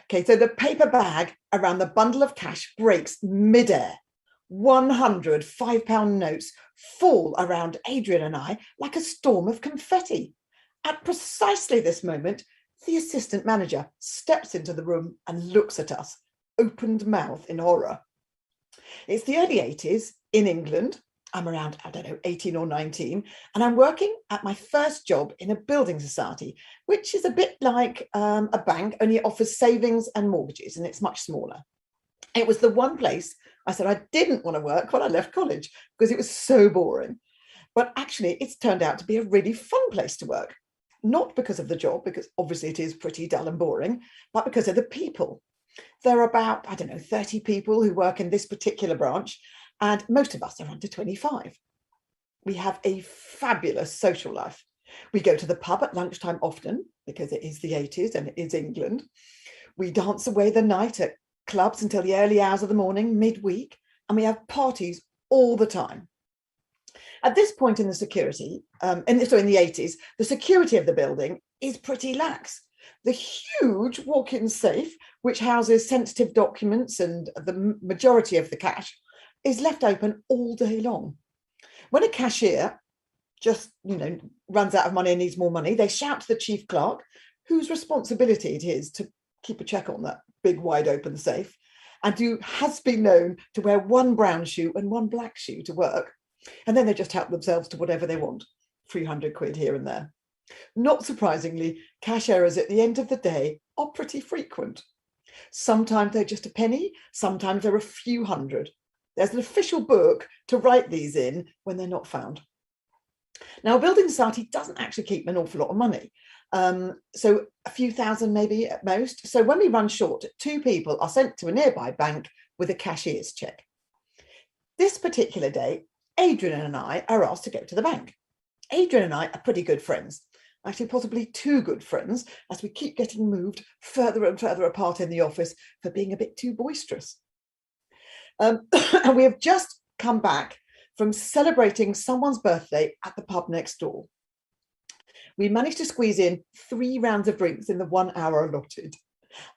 Okay, so the paper bag around the bundle of cash breaks midair. 100 £5 notes fall around Adrian and I like a storm of confetti. At precisely this moment, the assistant manager steps into the room and looks at us, opened mouth in horror. It's the early 80s in England. I'm around, 18 or 19, and I'm working at my first job in a building society, which is a bit like a bank, only it offers savings and mortgages, and it's much smaller. It was the one place I said I didn't want to work when I left college because it was so boring. But actually, it's turned out to be a really fun place to work. Not because of the job, because obviously it is pretty dull and boring, but because of the people. There are about, 30 people who work in this particular branch, and most of us are under 25. We have a fabulous social life. We go to the pub at lunchtime often, because it is the 80s and it is England. We dance away the night at clubs until the early hours of the morning, midweek, and we have parties all the time. At this point in the security, in the 80s, the security of the building is pretty lax. The huge walk-in safe, which houses sensitive documents and the majority of the cash, is left open all day long. When a cashier just, runs out of money and needs more money, they shout to the chief clerk, whose responsibility it is to keep a check on that big, wide open safe, and who has been known to wear one brown shoe and one black shoe to work. And then they just help themselves to whatever they want, 300 quid here and there. Not surprisingly, cash errors at the end of the day are pretty frequent. Sometimes they're just a penny, sometimes they're a few hundred. There's an official book to write these in when they're not found. Now, a building society doesn't actually keep an awful lot of money. So a few thousand maybe at most. So when we run short, 2 people are sent to a nearby bank with a cashier's check. This particular day, Adrian and I are asked to go to the bank. Adrian and I are pretty good friends, actually possibly too good friends, as we keep getting moved further and further apart in the office for being a bit too boisterous. And we have just come back from celebrating someone's birthday at the pub next door. We managed to squeeze in 3 rounds of drinks in the 1 hour allotted.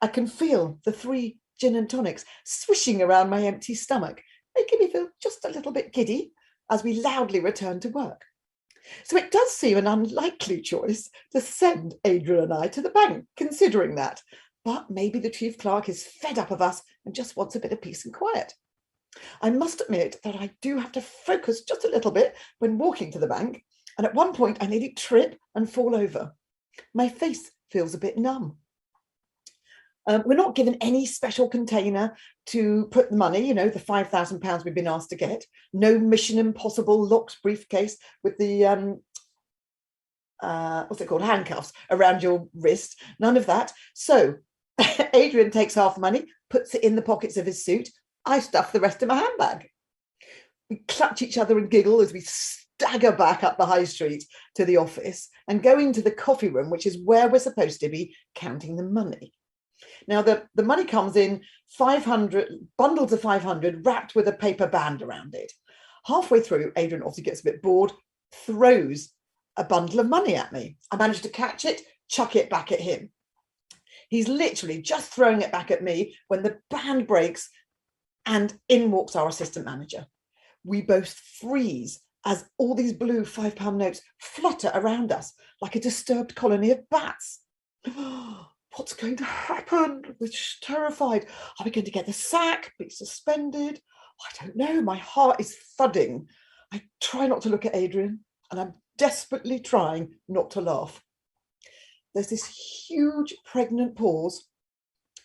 I can feel the 3 gin and tonics swishing around my empty stomach, making me feel just a little bit giddy as we loudly return to work. So it does seem an unlikely choice to send Adrian and I to the bank, considering that. But maybe the chief clerk is fed up of us and just wants a bit of peace and quiet. I must admit that I do have to focus just a little bit when walking to the bank, and at one point I nearly trip and fall over. My face feels a bit numb. We're not given any special container to put the money, the £5,000 we've been asked to get. No Mission Impossible locked briefcase with the, handcuffs around your wrist. None of that. So Adrian takes half the money, puts it in the pockets of his suit. I stuff the rest in my handbag. We clutch each other and giggle as we stagger back up the high street to the office and go into the coffee room, which is where we're supposed to be counting the money. Now, the money comes in 500 bundles of 500 wrapped with a paper band around it. Halfway through, Adrian obviously gets a bit bored, throws a bundle of money at me. I manage to catch it, chuck it back at him. He's literally just throwing it back at me when the band breaks and in walks our assistant manager. We both freeze as all these blue £5 notes flutter around us like a disturbed colony of bats. What's going to happen? We're terrified. Are we going to get the sack, be suspended? I don't know. My heart is thudding. I try not to look at Adrian, and I'm desperately trying not to laugh. There's this huge pregnant pause,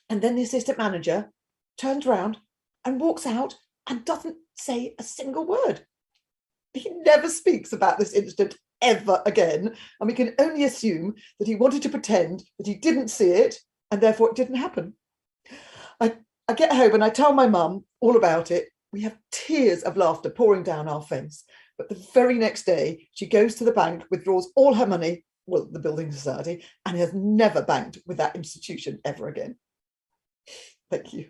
and then the assistant manager turns around and walks out and doesn't say a single word. He never speaks about this incident ever again, and we can only assume that he wanted to pretend that he didn't see it and therefore it didn't happen. I get home and I tell my mum all about it. We have tears of laughter pouring down our face, but the very next day she goes to the bank, withdraws all her money, well, the building society, and has never banked with that institution ever again. Thank you.